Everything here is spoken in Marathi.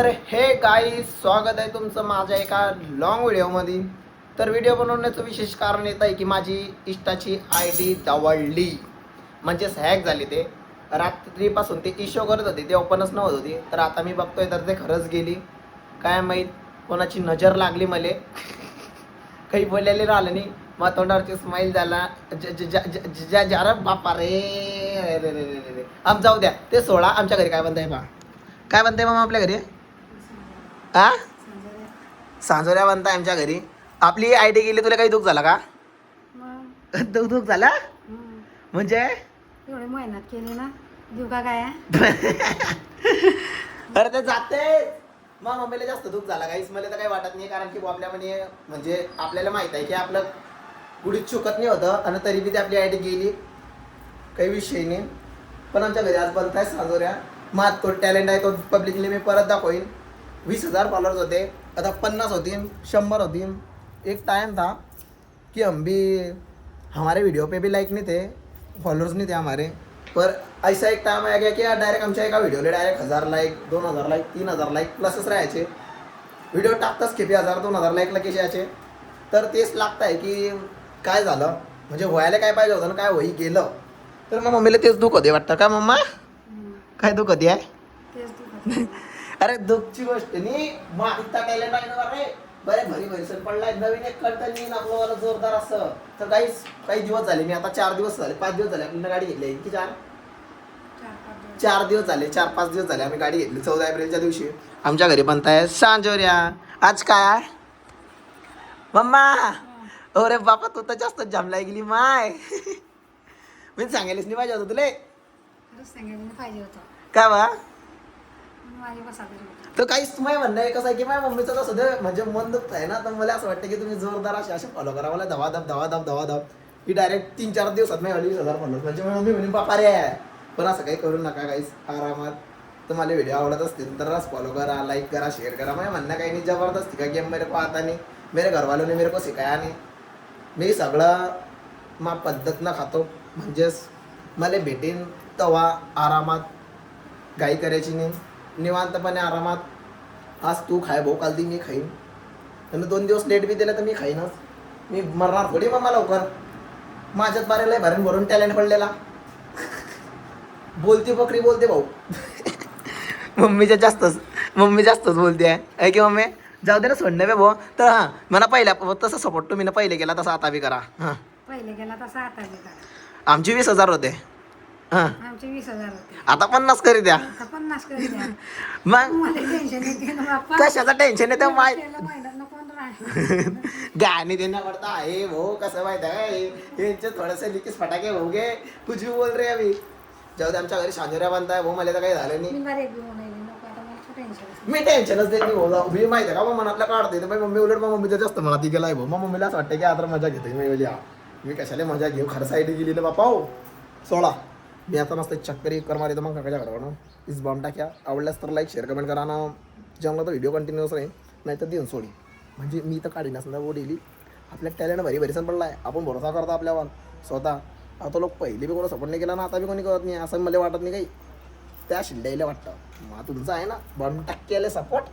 तर हे गाईज, स्वागत आहे तुमचं माझ्या एका लॉंग व्हिडिओमध्ये. तर व्हिडिओ बनवण्याचं विशेष कारण येत आहे की माझी इंस्टाची ID दवडली, म्हणजेच हॅक झाली. ते रात्रीपासून ते इशो करत होती, ते ओपनच नव्हत होती. तर आता मी बघतोय तर ते खरंच गेली. काय माहीत कोणाची नजर लागली मले. काही बोलायला राहिलं नाही. मग तोंडावरची स्माईल झाला जरा बापा रे. आम जाऊ द्या ते सोळा. आमच्या घरी काय बनताय बा, काय बनताय मामा आपल्या घरी? हा, सांजोऱ्या बनताय आमच्या घरी. आपली ID गेली, तुला काही दुःख झाला का? दुःख झाला म्हणजे एवढी मेहनत केली ना, देऊ का काय? अरे ते जाते. मग मम्मीला जास्त दुःख झाला काहीच, मला तर काही वाटत नाही. कारण की आपल्या म्हणजे आपल्याला माहित आहे की आपलं कुठीच चुकत नाही होतं, आणि तरी बी ती आपली ID गेली. काही विषय नाही. पण आमच्या घरी आज बनताय सांजोऱ्या. माझ तो टॅलेंट आहे तो पब्लिकली मी परत दाखवीन. 20,000 फॉलोअर्स होते, आता 50 होतील, 100 होतील. एक टाइम था कि हम भी हमारे वीडियो पे भी लाइक नहीं थे, फॉलोअर्स नहीं थे हमारे. पर ऐसा एक टाइम आ गया की डायरेक्ट आमच्या एका व्हिडिओला डायरेक्ट 1000 लाईक, 2000 लाईक, 3000 लाईक प्लसच राहायचे. व्हिडिओ टाकताच किती 1000-2000 लाईकला कसे यायचे. तर तेच लागत आहे की काय झालं, म्हणजे व्हायला काय पाहिजे होतं ना, काय होई गेलं. तर मग मम्मीला तेच दुःख होते वाटतं का मम्मा? काय दुःख होती आहे? तेच तू अरे दुःखची गोष्ट नाही, मग इतका टॅलेंट आहे ना रे. बरे भरी सण पडलाय, नवीन एक कंटेंट येईन आपलं जोरदार असं. तर काही दिवस झाले, मी आता 4 दिवस झाले, 5 दिवस झाले आपल्याला गाडी घेतली की 4 दिवस झाले, 4-5 दिवस झाले आम्ही गाडी घेतली. 14 एप्रिलच्या दिवशी आमच्या घरी बनताय सांजोऱ्या. आज काय मम्मा? अरे बापा, तू तर जास्त जमलाय गेली माय. मी सांगायलाच नाही पाहिजे होतं तुला. खरंच सांगायला पाहिजे होतं. काय बा माझी बसा तरी होता. तर काहीच नाही म्हणणं आहे. कसं आहे की माझ्या मम्मीचं तसं ते म्हणजे मन दुखत आहे ना, तर मला असं वाटतं की तुम्ही जोरदार असे फॉलो करा मला. धवाधप की डायरेक्ट 3-4 दिवसात नाही 20,000 फॉलो. म्हणजे मम्मी म्हणे बापा रे. पण असं काही करू नका काहीच, आरामात. तुम्हाला व्हिडिओ आवडत असतील तर फॉलो करा, लाईक करा, शेअर करा. माझ्या म्हणणं काही नाही, जबरदस्ती का गेम मेरे को आता नहीं, मेरे घरवालों ने मेरे को सिखाया नहीं. मी सगळं मा पद्धतनं खातो, म्हणजेच मला भेटेन तवा आरामात, काही करायची नाही, निवांतपणे आरामात. आज तू खाय भाऊ, काल ती मी खाईन. आणि 2 दिवस लेट बी दिलं तर मी खाईनच. मी मरणार थोडी मम्मा लवकर. माझ्यात बारेला भरून टॅलेंट पडलेला. बोलती बकरी बोलते भाऊ. मम्मी जास्तच बोलते आहे की मम्मी. जाऊ दे ना, सोडणं बे भाऊ. तर हां, मला पहिल्या तसं सपोर्ट तुम्ही ना पहिले केला तसा आता बी करा. हां, पहिले गेला तसा आता गेला. आमची 20,000 होते. हां, आमचे 20,000 होते, आता 50 करी द्या. आता 50 करी द्या. मग मला टेन्शन येते ना बाप्पा. कशाचं टेन्शन येतं माय. महिन्यात कोण राहील. गाणी देना पडता आहे भाऊ. कसं माहिती आहे, यांचे थोडंसं लिकीस फटाके हो गे. कुछ भी बोल रे अभी. जाऊ दे, आमच्या घरी सांजोऱ्या बांधताय भाऊ, मला तर काही झालं नाही. मी बरे घेऊन येईल नको, आता मला टेन्शन. मी टेन्शनच देत नाही भाऊ. मी माहिती आहे का, मग मनातला काढते. तर मम्मी उलट मग मम्मीचं जास्त मनात गेलाय भाऊ. मग मम्मीला असं वाटतं की आता मजा घेते. मी बोली मी कशाला मजा घेऊ, खरं साईड गेली ना बापा हो. 16 मी आता मस्त चक्करी कर मारितो मग काकाच्या घरावर. इस बॉम्ब टाक्या आवडल्यास तर लाईक शेअर कमेंट करा ना. जमलं तर व्हिडिओ कंटिन्यूस राहील, नाही तर देऊन सोडी. म्हणजे मी तर काढीन असं वो डेली. आपल्या टॅलेंट भरीसण पडला आहे, आपण भरोसा करतो आपल्यावर स्वतः. आता लोक पहिले बी कोणी सपोर्ट नाही केला ना, आता बी कोणी करत नाही असं मला वाटत नाही काही. त्या शिंड्याला वाटतं. मग तुमचं आहे ना बॉम्ब टाक्याला सपोर्ट.